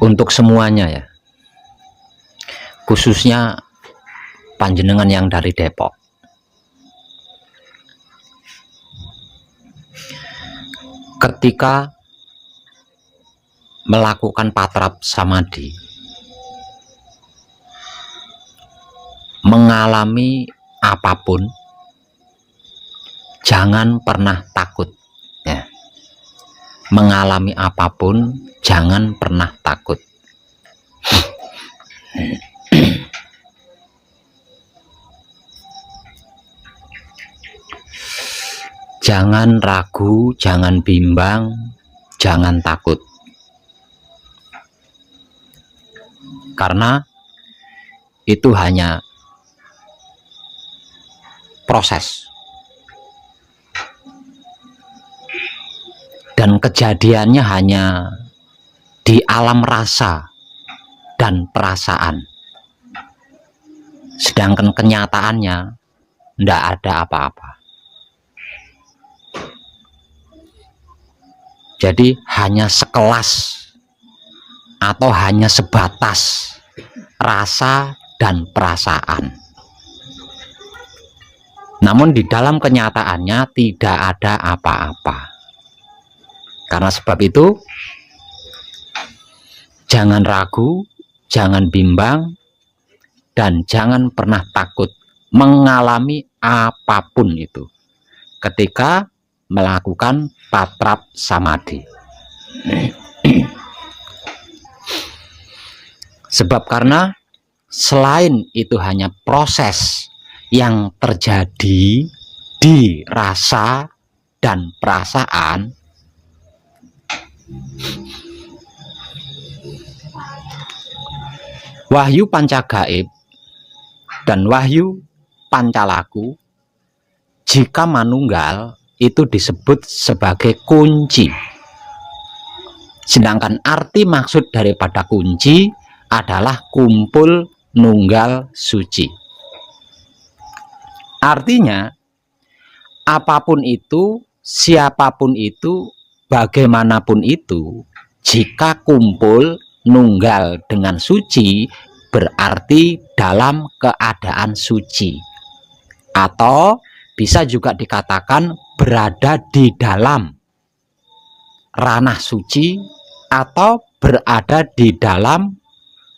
untuk semuanya ya, khususnya panjenengan yang dari Depok. Ketika melakukan patrap samadhi, mengalami apapun, jangan pernah takut ya. Mengalami apapun jangan pernah takut. Jangan ragu, jangan bimbang, jangan takut. Karena itu hanya proses. Dan kejadiannya hanya di alam rasa dan perasaan. Sedangkan kenyataannya tidak ada apa-apa. Jadi hanya sekelas atau hanya sebatas rasa dan perasaan. Namun di dalam kenyataannya tidak ada apa-apa. Karena sebab itu, jangan ragu, jangan bimbang, dan jangan pernah takut mengalami apapun itu ketika melakukan patrap samadhi. Sebab karena selain itu hanya proses yang terjadi di rasa dan perasaan, wahyu pancagaib dan wahyu pancalaku jika manunggal itu disebut sebagai kunci. Sedangkan arti maksud daripada kunci adalah kumpul nunggal suci. Artinya apapun itu, siapapun itu, bagaimanapun itu, jika kumpul nunggal dengan suci, berarti dalam keadaan suci, atau bisa juga dikatakan berada di dalam ranah suci, atau berada di dalam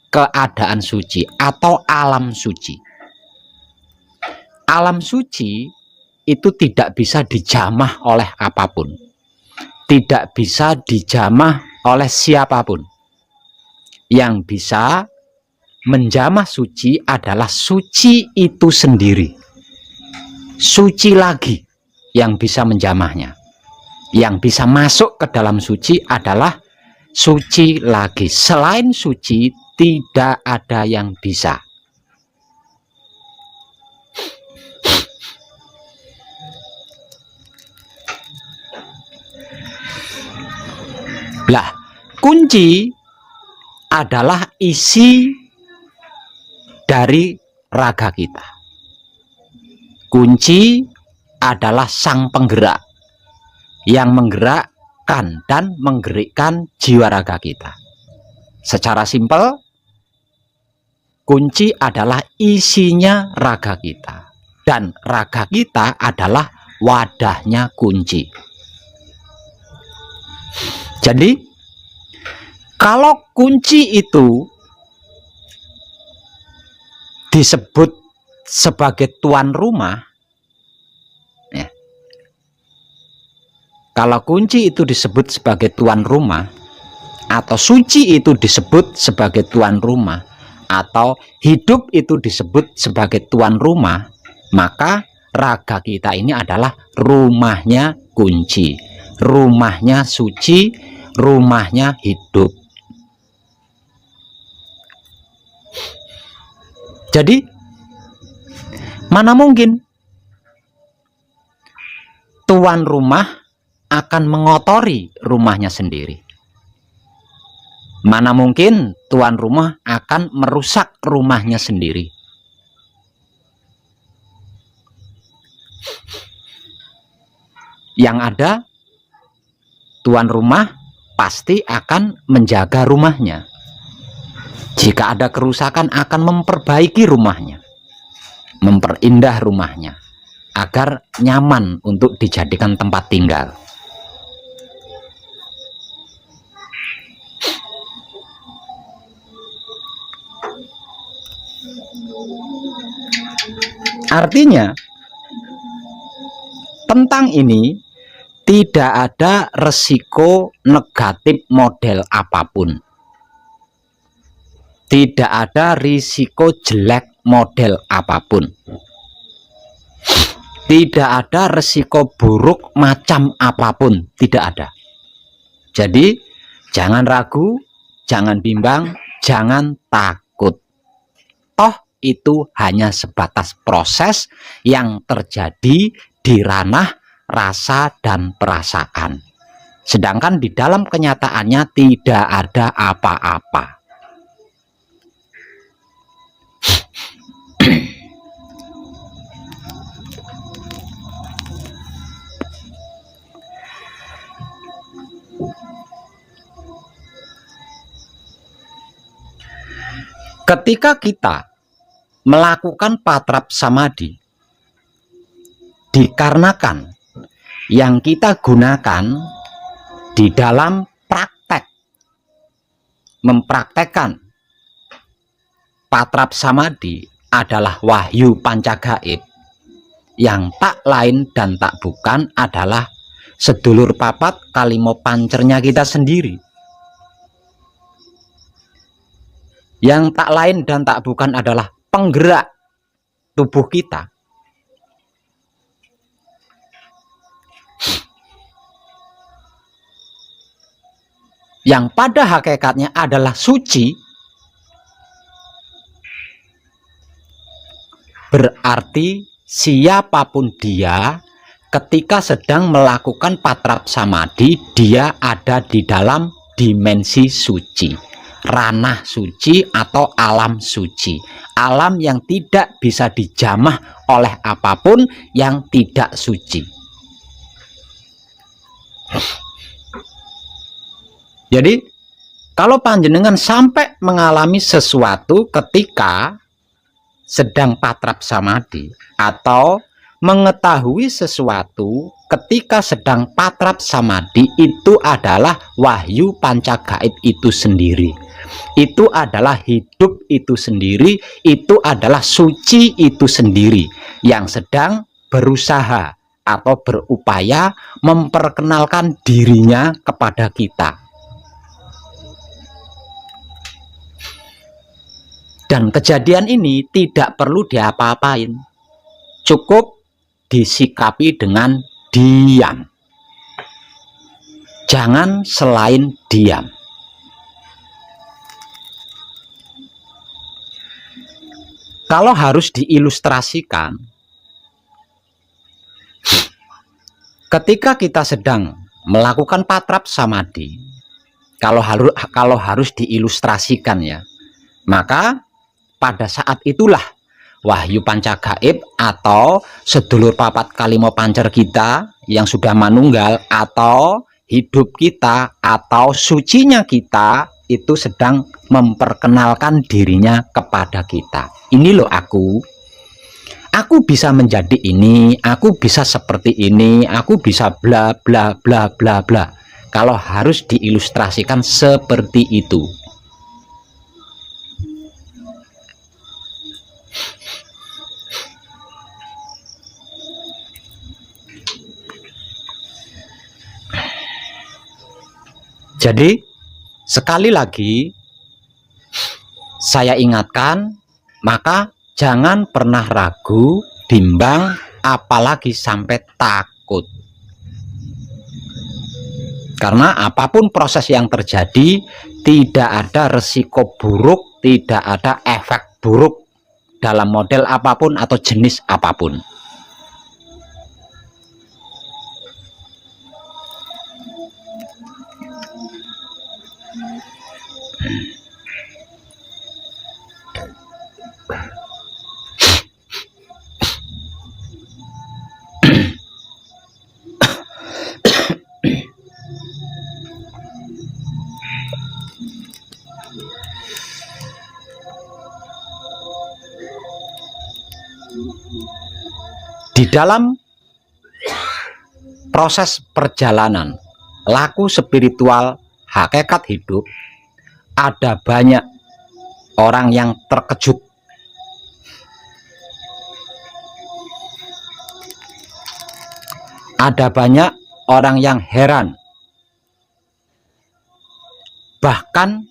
keadaan suci atau alam suci. Alam suci itu tidak bisa dijamah oleh apapun, tidak bisa dijamah oleh siapapun. Yang bisa menjamah suci adalah suci itu sendiri. Suci lagi yang bisa menjamahnya. Yang bisa masuk ke dalam suci adalah suci lagi. Selain suci tidak ada yang bisa. Lah, kunci adalah isi dari raga kita. Kunci adalah sang penggerak yang menggerakkan dan menggerakkan jiwa raga kita. Secara simpel, kunci adalah isinya raga kita, dan raga kita adalah wadahnya kunci. Jadi kalau kunci itu disebut sebagai tuan rumah, ya, kalau kunci itu disebut sebagai tuan rumah, atau suci itu disebut sebagai tuan rumah, atau hidup itu disebut sebagai tuan rumah, maka raga kita ini adalah rumahnya kunci, rumahnya suci, rumahnya hidup. Jadi mana mungkin tuan rumah akan mengotori rumahnya sendiri? Mana mungkin tuan rumah akan merusak rumahnya sendiri? Yang ada, tuan rumah pasti akan menjaga rumahnya. Jika ada kerusakan akan memperbaiki rumahnya, memperindah rumahnya agar nyaman untuk dijadikan tempat tinggal. Artinya, tentang ini tidak ada resiko negatif model apapun. Tidak ada risiko jelek model apapun. Tidak ada resiko buruk macam apapun, tidak ada. Jadi, jangan ragu, jangan bimbang, jangan takut. Toh itu hanya sebatas proses yang terjadi di ranah rasa dan perasaan. Sedangkan di dalam kenyataannya tidak ada apa-apa. Ketika kita melakukan patrap samadhi, dikarenakan yang kita gunakan di dalam praktek mempraktekkan patrap samadhi adalah wahyu pancagaib, yang tak lain dan tak bukan adalah sedulur papat kalimo pancernya kita sendiri. Yang tak lain dan tak bukan adalah penggerak tubuh kita. Yang pada hakikatnya adalah suci. Berarti siapapun dia, ketika sedang melakukan patrap samadhi, dia ada di dalam dimensi suci, ranah suci atau alam suci, alam yang tidak bisa dijamah oleh apapun yang tidak suci. Jadi kalau panjenengan sampai mengalami sesuatu ketika sedang patrap samadhi, atau mengetahui sesuatu ketika sedang patrap samadhi, itu adalah wahyu pancagaib itu sendiri. Itu adalah hidup itu sendiri, itu adalah suci itu sendiri, yang sedang berusaha atau berupaya memperkenalkan dirinya kepada kita. Dan kejadian ini tidak perlu diapa-apain, cukup disikapi dengan diam. Jangan selain diam. Kalau harus diilustrasikan, ketika kita sedang melakukan patrap samadhi, kalau harus diilustrasikan ya, maka pada saat itulah wahyu pancagaib atau sedulur papat kalimo pancer kita yang sudah manunggal, atau hidup kita atau sucinya kita itu sedang memperkenalkan dirinya kepada kita. Ini loh aku bisa menjadi ini, aku bisa seperti ini, aku bisa bla bla bla bla bla. Kalau harus diilustrasikan seperti itu. Jadi sekali lagi saya ingatkan, maka jangan pernah ragu, bimbang, apalagi sampai takut. Karena apapun proses yang terjadi, tidak ada resiko buruk, tidak ada efek buruk dalam model apapun atau jenis apapun. dalam proses perjalanan laku spiritual hakikat hidup, ada banyak orang yang terkejut. Ada banyak orang yang heran. Bahkan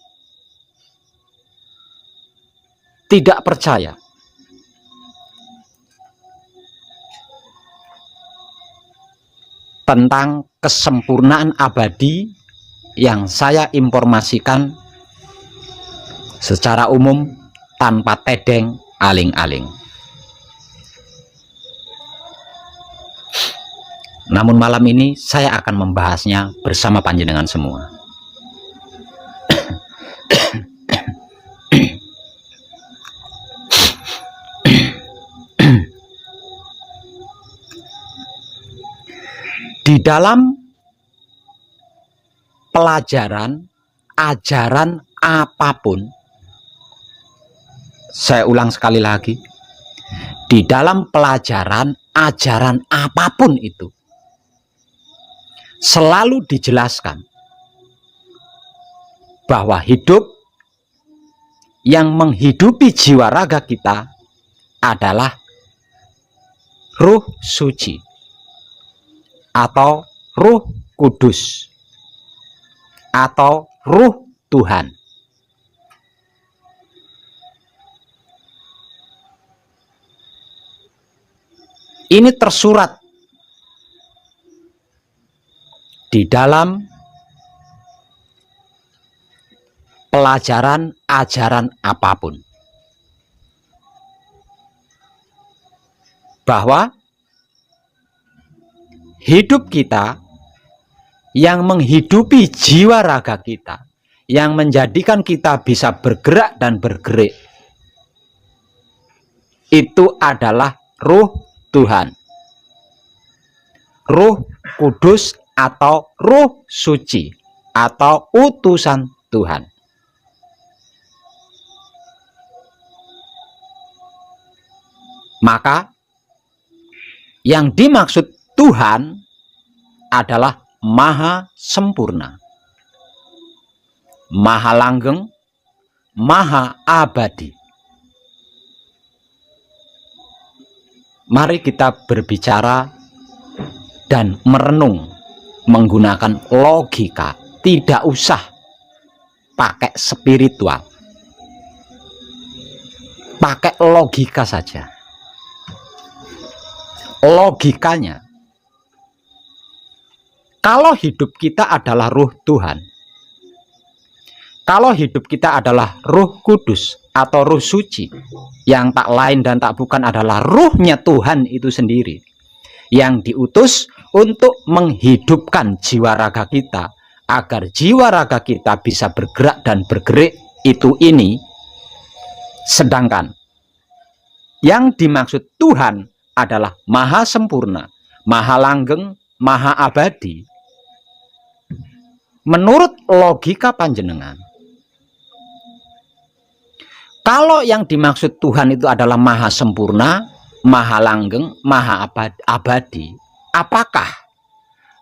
tidak percaya. Tentang kesempurnaan abadi yang saya informasikan secara umum tanpa tedeng aling-aling. Namun malam ini saya akan membahasnya bersama panjenengan semua. Di dalam pelajaran, ajaran apapun, saya ulang sekali lagi, di dalam pelajaran, ajaran apapun itu, selalu dijelaskan bahwa hidup yang menghidupi jiwa raga kita adalah ruh suci atau ruh kudus atau ruh Tuhan. Ini tersurat di dalam pelajaran ajaran apapun, bahwa hidup kita yang menghidupi jiwa raga kita, yang menjadikan kita bisa bergerak dan bergerik, itu adalah ruh Tuhan, ruh kudus atau ruh suci atau utusan Tuhan. Maka yang dimaksud Tuhan adalah maha sempurna, maha langgeng, maha abadi. Mari kita berbicara dan merenung menggunakan logika, tidak usah pakai spiritual, pakai logika saja. Logikanya, kalau hidup kita adalah ruh Tuhan, kalau hidup kita adalah ruh kudus atau ruh suci, yang tak lain dan tak bukan adalah ruhnya Tuhan itu sendiri, yang diutus untuk menghidupkan jiwa raga kita, agar jiwa raga kita bisa bergerak dan bergerik, ini. Sedangkan yang dimaksud Tuhan adalah maha sempurna, maha langgeng, maha abadi. Menurut logika panjenengan, kalau yang dimaksud Tuhan itu adalah maha sempurna, maha langgeng, maha abadi, apakah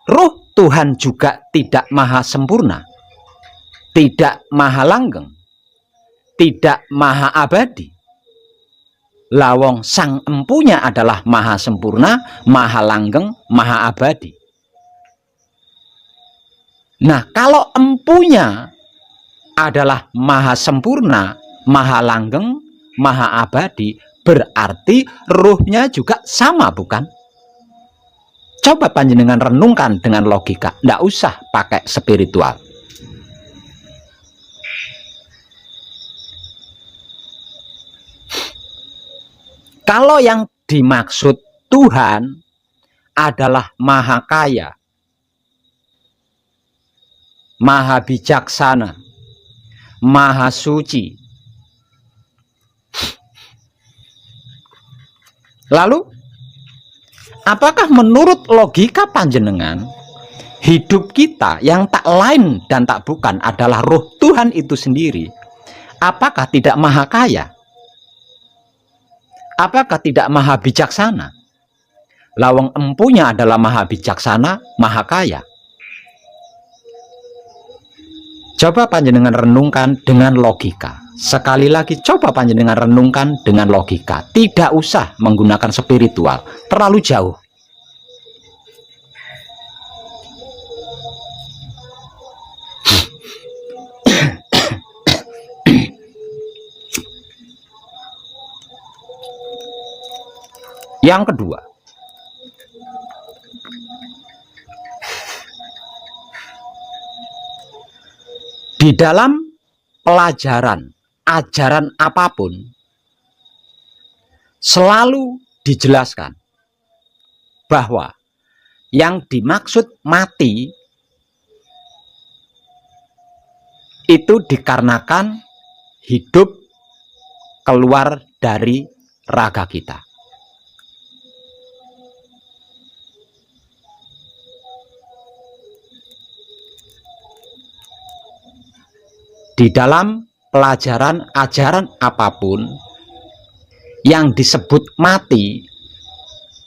ruh Tuhan juga tidak maha sempurna, tidak maha langgeng, tidak maha abadi? Lawong sang empunya adalah maha sempurna, maha langgeng, maha abadi. Nah, kalau empunya adalah maha sempurna, maha langgeng, maha abadi, berarti ruhnya juga sama, bukan? Coba panjenengan renungkan dengan logika, tidak usah pakai spiritual. Kalau yang dimaksud Tuhan adalah maha kaya, maha bijaksana, maha suci, lalu apakah menurut logika panjenengan, hidup kita yang tak lain dan tak bukan adalah ruh Tuhan itu sendiri, apakah tidak maha kaya? Apakah tidak maha bijaksana? Lawang empunya adalah maha bijaksana, maha kaya. Coba panjenengan renungkan dengan logika. Sekali lagi, coba panjenengan renungkan dengan logika. Tidak usah menggunakan spiritual, terlalu jauh. Yang kedua, di dalam pelajaran, ajaran apapun, selalu dijelaskan bahwa yang dimaksud mati itu dikarenakan hidup keluar dari raga kita. Di dalam pelajaran ajaran apapun yang disebut mati,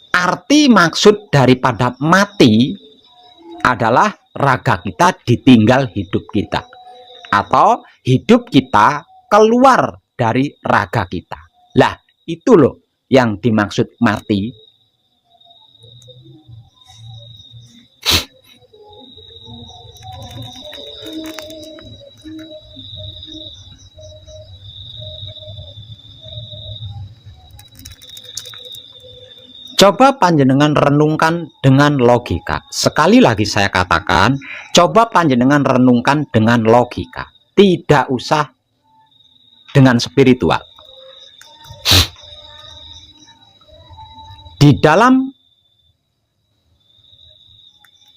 arti maksud daripada mati adalah raga kita ditinggal hidup kita, atau hidup kita keluar dari raga kita. Lah, itu loh yang dimaksud mati. Coba panjenengan renungkan dengan logika. Sekali lagi saya katakan, coba panjenengan renungkan dengan logika. Tidak usah dengan spiritual. Di dalam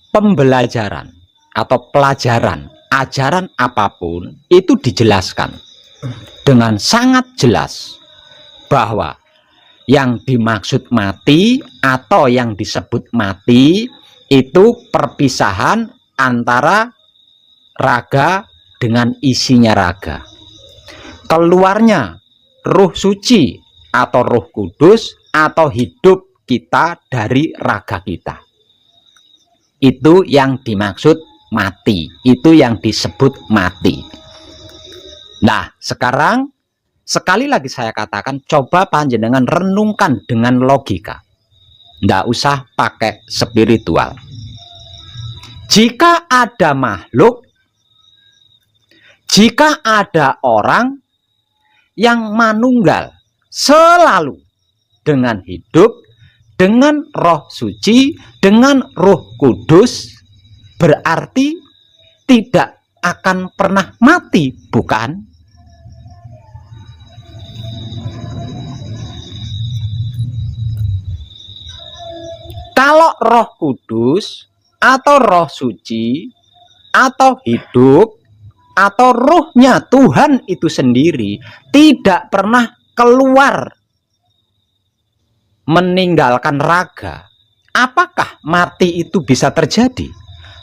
pembelajaran atau pelajaran, ajaran apapun, itu dijelaskan dengan sangat jelas bahwa yang dimaksud mati atau yang disebut mati itu perpisahan antara raga dengan isinya raga. Keluarnya ruh suci atau roh kudus atau hidup kita dari raga kita. Itu yang dimaksud mati. Itu yang disebut mati. Nah, sekarang sekali lagi saya katakan, coba panjenengan renungkan dengan logika. Nggak usah pakai spiritual. Jika ada makhluk, jika ada orang yang manunggal selalu dengan hidup, dengan roh suci, dengan roh kudus, berarti tidak akan pernah mati, bukan? Kalau roh kudus atau roh suci atau hidup atau ruhnya Tuhan itu sendiri tidak pernah keluar meninggalkan raga, apakah mati itu bisa terjadi?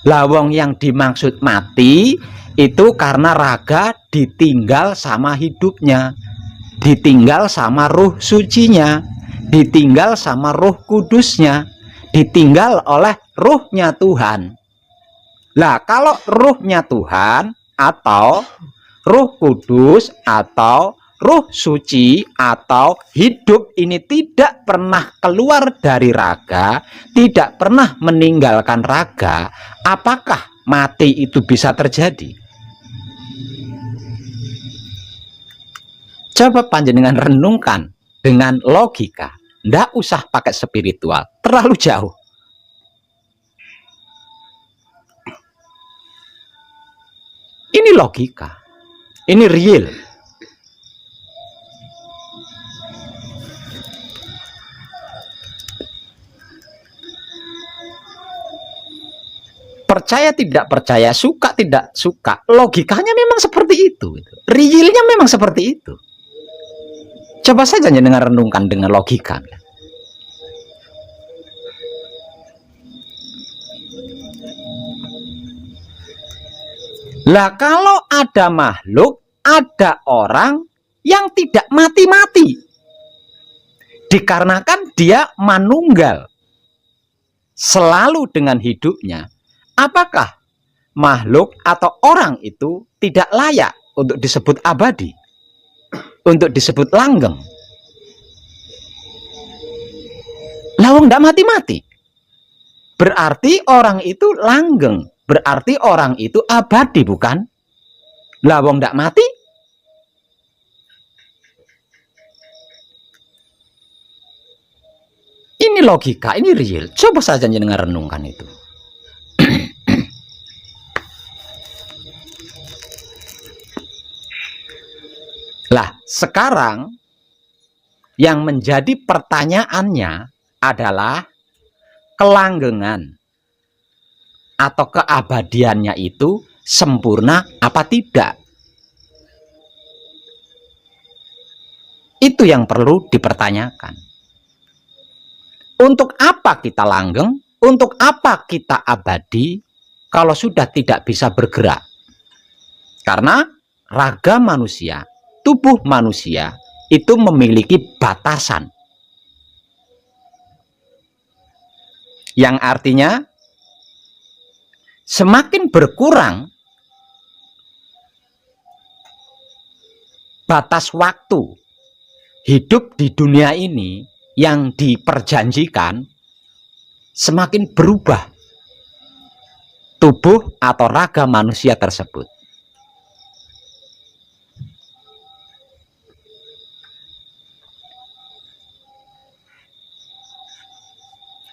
Lawang yang dimaksud mati itu karena raga ditinggal sama hidupnya, ditinggal sama ruh sucinya, ditinggal sama roh kudusnya, ditinggal oleh ruhnya Tuhan. Lah, kalau ruhnya Tuhan atau roh kudus atau roh suci atau hidup ini tidak pernah keluar dari raga, tidak pernah meninggalkan raga, apakah mati itu bisa terjadi? Coba panjenengan renungkan dengan logika. Nggak usah pakai spiritual, terlalu jauh. Ini logika, ini real. Percaya tidak percaya, suka tidak suka, logikanya memang seperti itu. Realnya memang seperti itu. Coba saja dengan renungkan dengan logika. Lah, kalau ada makhluk, ada orang yang tidak mati-mati, dikarenakan dia manunggal selalu dengan hidupnya, apakah makhluk atau orang itu tidak layak untuk disebut abadi, untuk disebut langgeng? Lawang tidak mati-mati. Berarti orang itu langgeng, berarti orang itu abadi, bukan? Lawang tidak mati. Ini logika, ini real. Coba saja jenengan renungkan itu. Lah, sekarang yang menjadi pertanyaannya adalah kelanggengan atau keabadiannya itu sempurna apa tidak? Itu yang perlu dipertanyakan. Untuk apa kita langgeng? Untuk apa kita abadi kalau sudah tidak bisa bergerak? Karena raga manusia, tubuh manusia itu memiliki batasan. Yang artinya semakin berkurang batas waktu hidup di dunia ini yang diperjanjikan, semakin berubah tubuh atau raga manusia tersebut.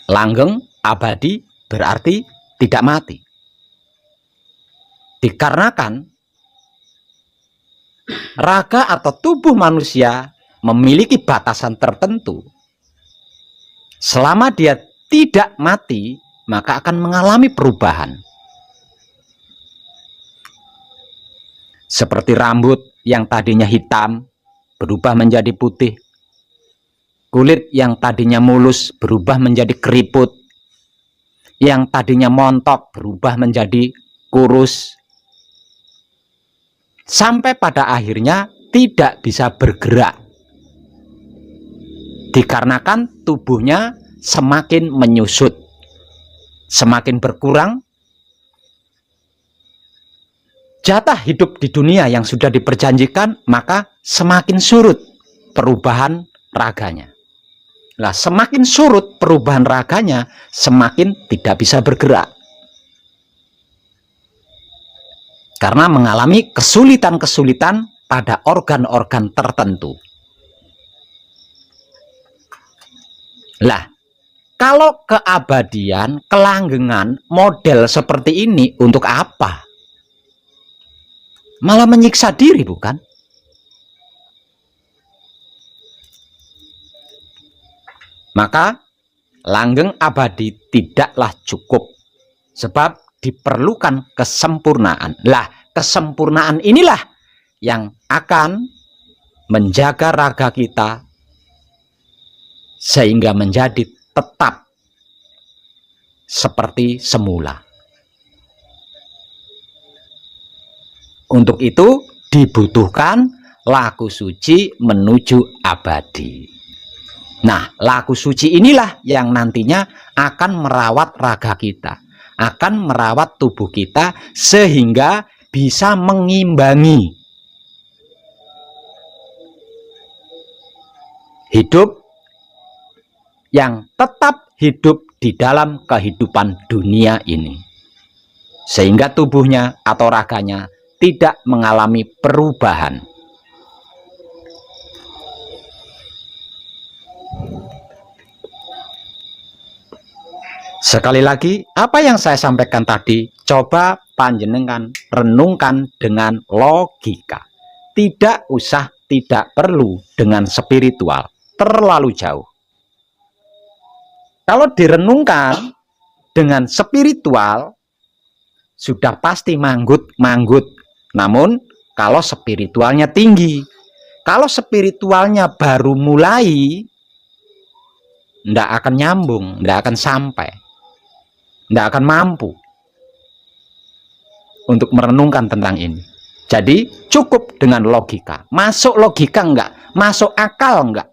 Langgeng, abadi, berarti tidak mati. Dikarenakan raga atau tubuh manusia memiliki batasan tertentu. Selama dia tidak mati, maka akan mengalami perubahan. Seperti rambut yang tadinya hitam berubah menjadi putih. Kulit yang tadinya mulus berubah menjadi keriput. Yang tadinya montok berubah menjadi kurus. Sampai pada akhirnya tidak bisa bergerak. Dikarenakan tubuhnya semakin menyusut, semakin berkurang, jatah hidup di dunia yang sudah diperjanjikan, maka semakin surut perubahan raganya. Nah, semakin surut perubahan raganya, semakin tidak bisa bergerak. Karena mengalami kesulitan-kesulitan pada organ-organ tertentu. Lah, kalau keabadian, kelanggengan, model seperti ini untuk apa? Malah menyiksa diri, bukan? Maka, langgeng abadi tidaklah cukup. Sebab diperlukan kesempurnaan. Lah, kesempurnaan inilah yang akan menjaga raga kita sehingga menjadi tetap seperti semula. Untuk itu dibutuhkan laku suci menuju abadi. Nah, laku suci inilah yang nantinya akan merawat raga kita, akan merawat tubuh kita sehingga bisa mengimbangi hidup yang tetap hidup di dalam kehidupan dunia ini. Sehingga tubuhnya atau raganya tidak mengalami perubahan. Sekali lagi, apa yang saya sampaikan tadi, coba panjenengan renungkan dengan logika. Tidak usah, tidak perlu dengan spiritual, terlalu jauh. Kalau direnungkan dengan spiritual, sudah pasti manggut-manggut. Namun, kalau spiritualnya tinggi, kalau spiritualnya baru mulai, tidak akan nyambung, tidak akan sampai, tidak akan mampu untuk merenungkan tentang ini. Jadi, cukup dengan logika. Masuk logika enggak? Masuk akal enggak?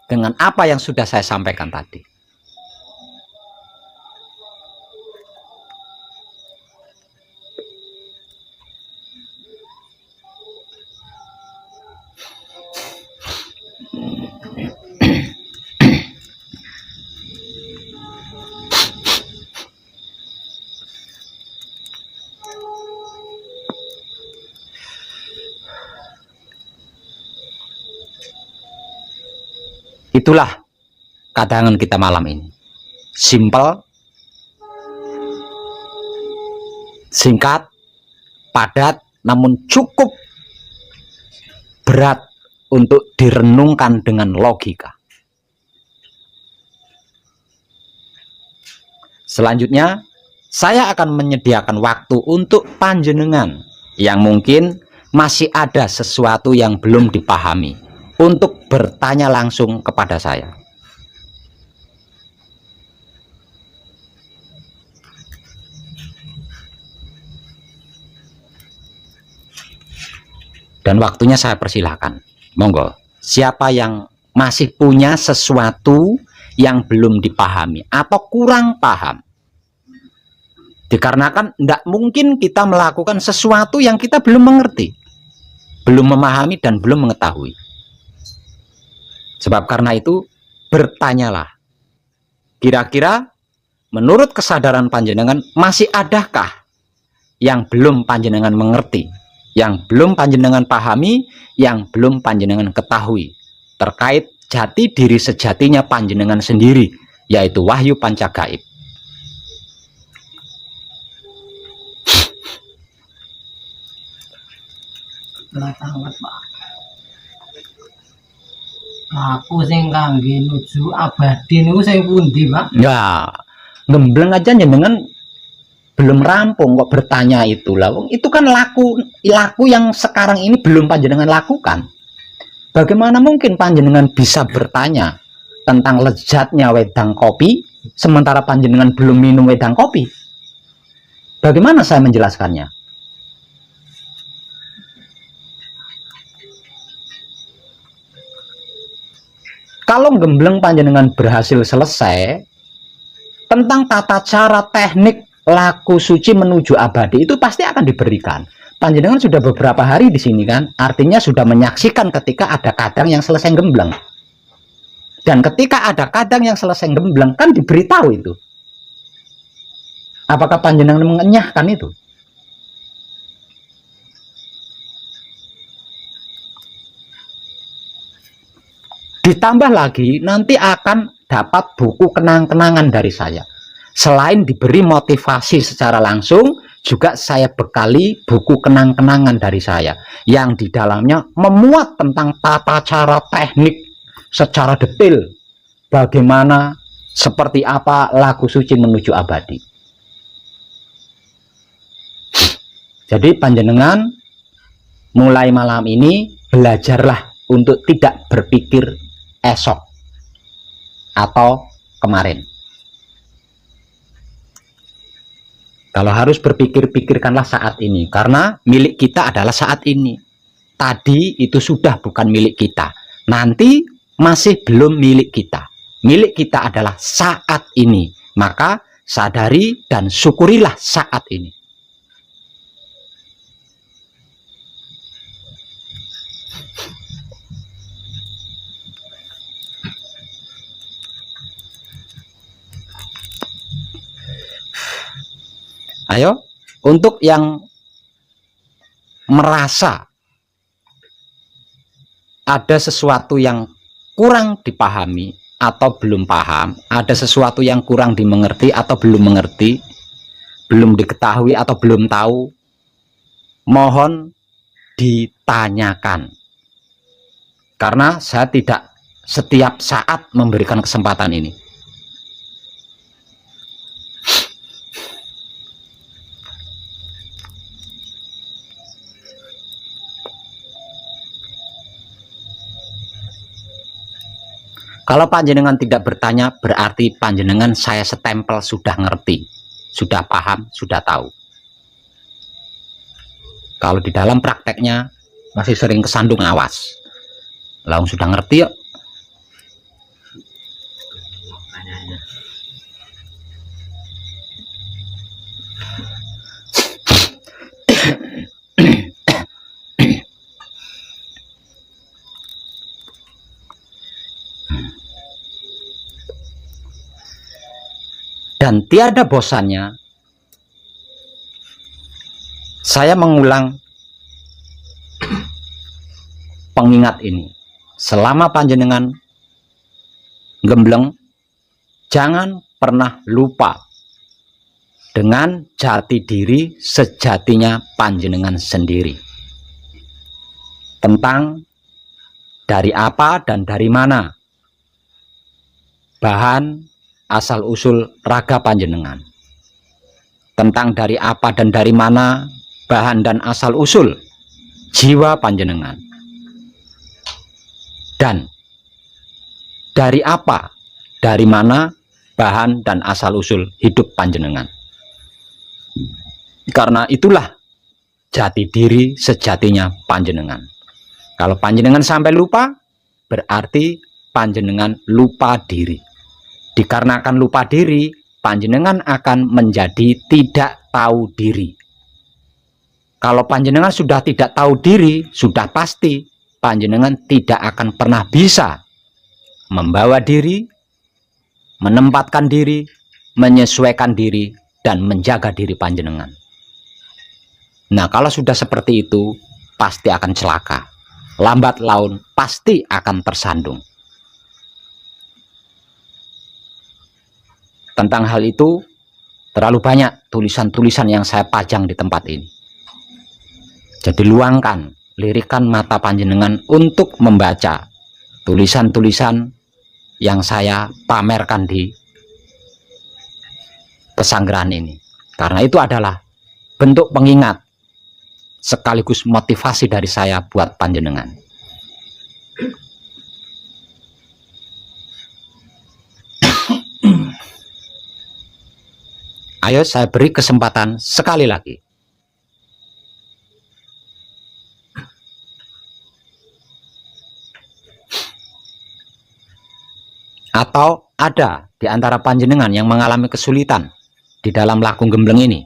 Dengan apa yang sudah saya sampaikan tadi. Itulah kadangan kita malam ini. Simple, singkat, padat, namun cukup berat untuk direnungkan dengan logika. Selanjutnya, saya akan menyediakan waktu untuk panjenengan yang mungkin masih ada sesuatu yang belum dipahami untuk bertanya langsung kepada saya. Dan waktunya saya persilahkan. Monggo, siapa yang masih punya sesuatu yang belum dipahami atau kurang paham. Dikarenakan tidak mungkin kita melakukan sesuatu yang kita belum mengerti, belum memahami dan belum mengetahui. Sebab karena itu, bertanyalah. Kira-kira menurut kesadaran panjenengan masih adakah yang belum panjenengan mengerti, yang belum panjenengan pahami, yang belum panjenengan ketahui terkait jati diri sejatinya panjenengan sendiri, yaitu wahyu pancagaib. Aku sing kangge nuju abadi niku sing pundi, Pak? Ya, gembleng aja jenengan belum rampung kok bertanya itu lah. Itu kan laku yang sekarang ini belum panjenengan lakukan. Bagaimana mungkin panjenengan bisa bertanya tentang lezatnya wedang kopi sementara panjenengan belum minum wedang kopi? Bagaimana saya menjelaskannya? Kalau gembleng panjenengan berhasil selesai tentang tata cara teknik laku suci menuju abadi, itu pasti akan diberikan. Panjenengan sudah beberapa hari di sini kan, artinya sudah menyaksikan ketika ada kadang yang selesai gembleng. Dan ketika ada kadang yang selesai gembleng kan diberitahu itu. Apakah panjenengan mengenyahkan itu? Ditambah lagi nanti akan dapat buku kenang-kenangan dari saya. Selain diberi motivasi secara langsung, juga saya bekali buku kenang-kenangan dari saya yang di dalamnya memuat tentang tata cara teknik secara detail. Bagaimana, seperti apa laku suci menuju abadi. Jadi panjenengan mulai malam ini belajarlah untuk tidak berpikir esok atau kemarin. Kalau harus berpikir, pikirkanlah saat ini, karena milik kita adalah saat ini. Tadi itu sudah bukan milik kita, nanti masih belum milik kita. Milik kita adalah saat ini, maka sadari dan syukurilah saat ini. Ayo, untuk yang merasa ada sesuatu yang kurang dipahami atau belum paham, ada sesuatu yang kurang dimengerti atau belum mengerti, belum diketahui atau belum tahu, mohon ditanyakan. Karena saya tidak setiap saat memberikan kesempatan ini. Kalau panjenengan tidak bertanya, berarti panjenengan saya setempel sudah ngerti, sudah paham, sudah tahu. Kalau di dalam prakteknya masih sering kesandung, awas. Lalu sudah ngerti yuk. Dan tiada bosannya saya mengulang pengingat ini. Selama panjenengan gembleng, jangan pernah lupa dengan jati diri sejatinya panjenengan sendiri. Tentang dari apa dan dari mana bahan asal usul raga panjenengan. Tentang dari apa dan dari mana bahan dan asal usul jiwa panjenengan. Dan dari apa, dari mana bahan dan asal usul hidup panjenengan. Karena itulah jati diri sejatinya panjenengan. Kalau panjenengan sampai lupa, berarti panjenengan lupa diri. Dikarenakan lupa diri, panjenengan akan menjadi tidak tahu diri. Kalau panjenengan sudah tidak tahu diri, sudah pasti panjenengan tidak akan pernah bisa membawa diri, menempatkan diri, menyesuaikan diri, dan menjaga diri panjenengan. Nah, kalau sudah seperti itu, pasti akan celaka. Lambat laun pasti akan tersandung. Tentang hal itu, terlalu banyak tulisan-tulisan yang saya pajang di tempat ini. Jadi luangkan, lirikan mata panjenengan untuk membaca tulisan-tulisan yang saya pamerkan di pesanggrahan ini. Karena itu adalah bentuk pengingat sekaligus motivasi dari saya buat panjenengan. Ayo saya beri kesempatan sekali lagi. Atau ada di antara panjenengan yang mengalami kesulitan di dalam laku gembleng ini?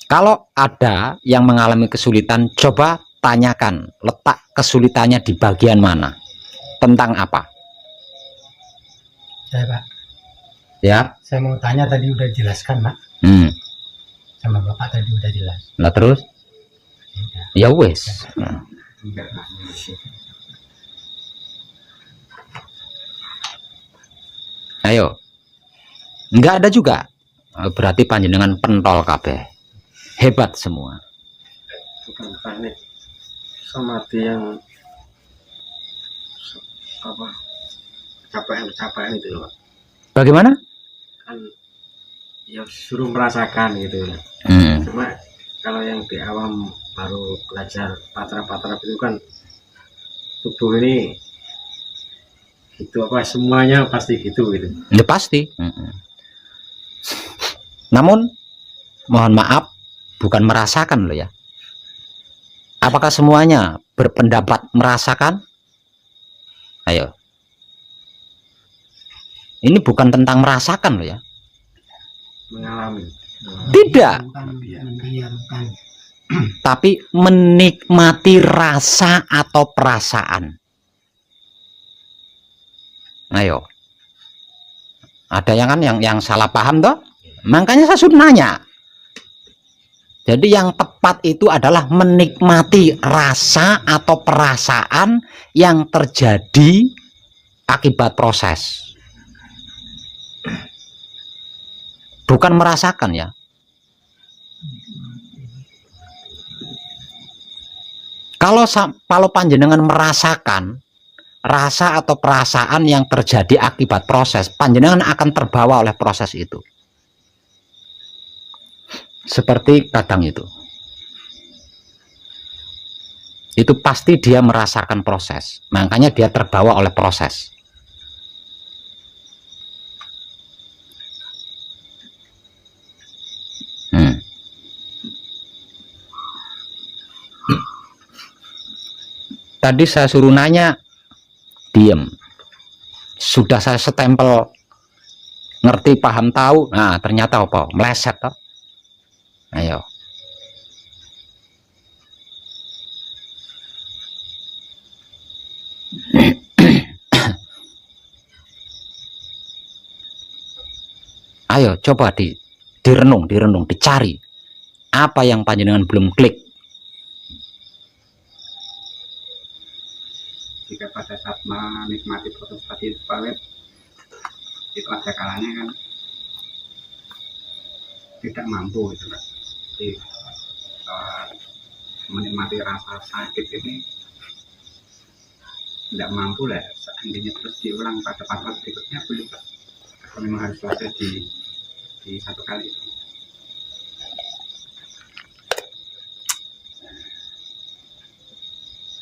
Kalau ada yang mengalami kesulitan, coba tanyakan letak kesulitannya di bagian mana, tentang apa. Saya Pak, Ya, saya mau tanya tadi udah jelaskan Pak, sama Bapak tadi udah jelas. nah terus? Ya wes. Ayo, nggak ada juga, berarti panjenengan pentol kabeh, hebat semua. Bukan nih samadhi yang apa capaian itu loh, Bagaimana? kan ya suruh merasakan gitu ya. Cuma kalau yang di awam baru belajar patra-patra itu kan tubuh ini gitu apa semuanya pasti gitu. Ya pasti. Namun mohon maaf, bukan merasakan loh ya. Apakah semuanya berpendapat merasakan? Ayo. Ini bukan tentang merasakan loh ya. Mengalami. Tidak. Mendiamkan. Tapi menikmati rasa atau perasaan. Ayo. Ada yang kan yang salah paham toh? Makanya saya sudah nanya. Jadi yang tepat itu adalah menikmati rasa atau perasaan yang terjadi akibat proses. Bukan merasakan ya. Kalau panjenengan merasakan rasa atau perasaan yang terjadi akibat proses, panjenengan akan terbawa oleh proses itu. Seperti kadang itu pasti dia merasakan proses, makanya dia terbawa oleh proses. Tadi saya suruh nanya, diem. Sudah saya setempel ngerti, paham, tahu, nah ternyata apa? Meleset toh. Ayo. Ayo coba direnung, dicari apa yang panjenengan belum klik. Jika pada saat menikmati proses tadi sawit itu ada kalanya kan tidak mampu gitu kan. Jadi menikmati rasa sakit ini tidak mampu lah, seandainya terus diulang pada patah berikutnya boleh Pak, atau memang harus selesai di satu kali.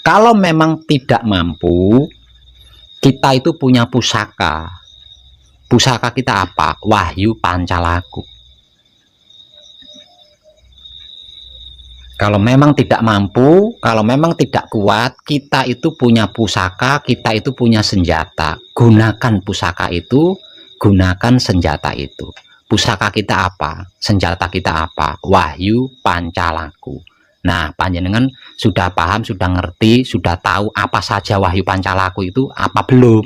Kalau memang tidak mampu, kita itu punya pusaka. Pusaka kita apa? Wahyu Pancalaku. Kalau memang tidak mampu, kalau memang tidak kuat, kita itu punya pusaka, kita itu punya senjata. Gunakan pusaka itu, gunakan senjata itu. Pusaka kita apa? Senjata kita apa? Wahyu Pancalaku. Nah, panjenengan sudah paham, sudah ngerti, sudah tahu apa saja Wahyu Pancalaku itu, apa belum?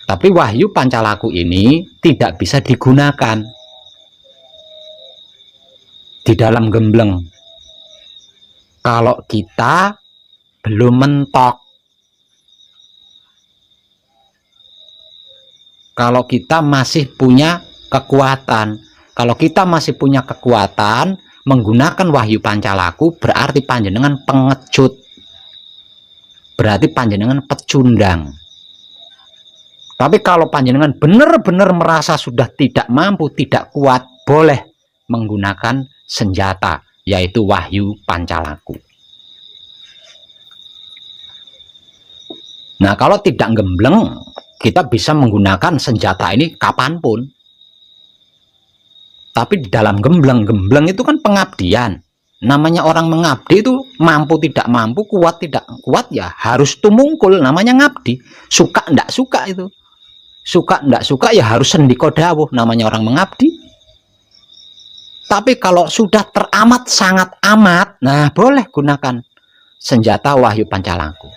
Tapi Wahyu Pancalaku ini tidak bisa digunakan di dalam gembleng kalau kita belum mentok. Kalau kita masih punya kekuatan, kalau kita masih punya kekuatan menggunakan Wahyu Pancalaku, berarti panjenengan pengecut, berarti panjenengan pecundang. Tapi kalau panjenengan benar-benar merasa sudah tidak mampu, tidak kuat, boleh menggunakan senjata, yaitu Wahyu Pancalaku. Nah, kalau tidak gembleng, kita bisa menggunakan senjata ini kapanpun. Tapi di dalam gembleng itu kan pengabdian. Namanya orang mengabdi itu mampu tidak mampu, kuat tidak kuat, ya harus tumungkul, namanya ngabdi. Suka ndak suka itu. Suka ndak suka ya harus sendiko dawuh, namanya orang mengabdi. Tapi kalau sudah teramat sangat amat, nah boleh gunakan senjata Wahyu Pancalaku.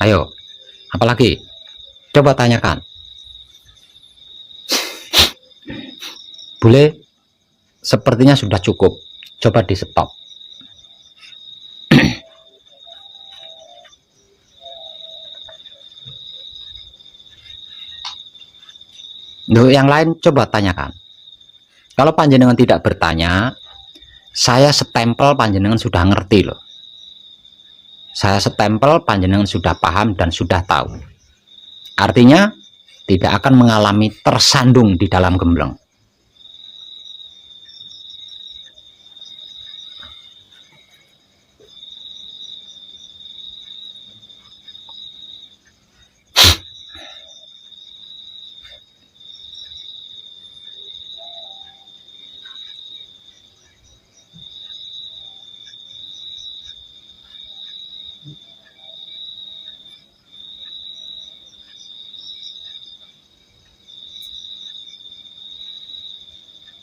Ayo, apalagi? Coba tanyakan. Boleh? Sepertinya sudah cukup. Coba di stop. Untuk yang lain coba tanyakan. Kalau panjenengan tidak bertanya, saya stempel panjenengan sudah ngerti loh. Saya stempel panjenengan sudah paham dan sudah tahu. Artinya tidak akan mengalami tersandung di dalam gembleng.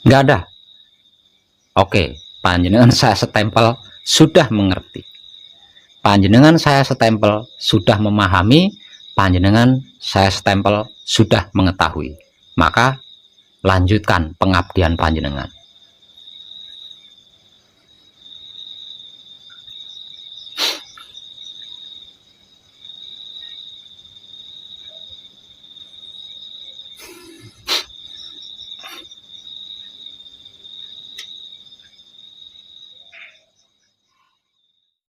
Nggak ada. Oke, panjenengan saya stempel sudah mengerti. Panjenengan saya stempel sudah memahami. Panjenengan saya stempel sudah mengetahui. Maka lanjutkan pengabdian panjenengan.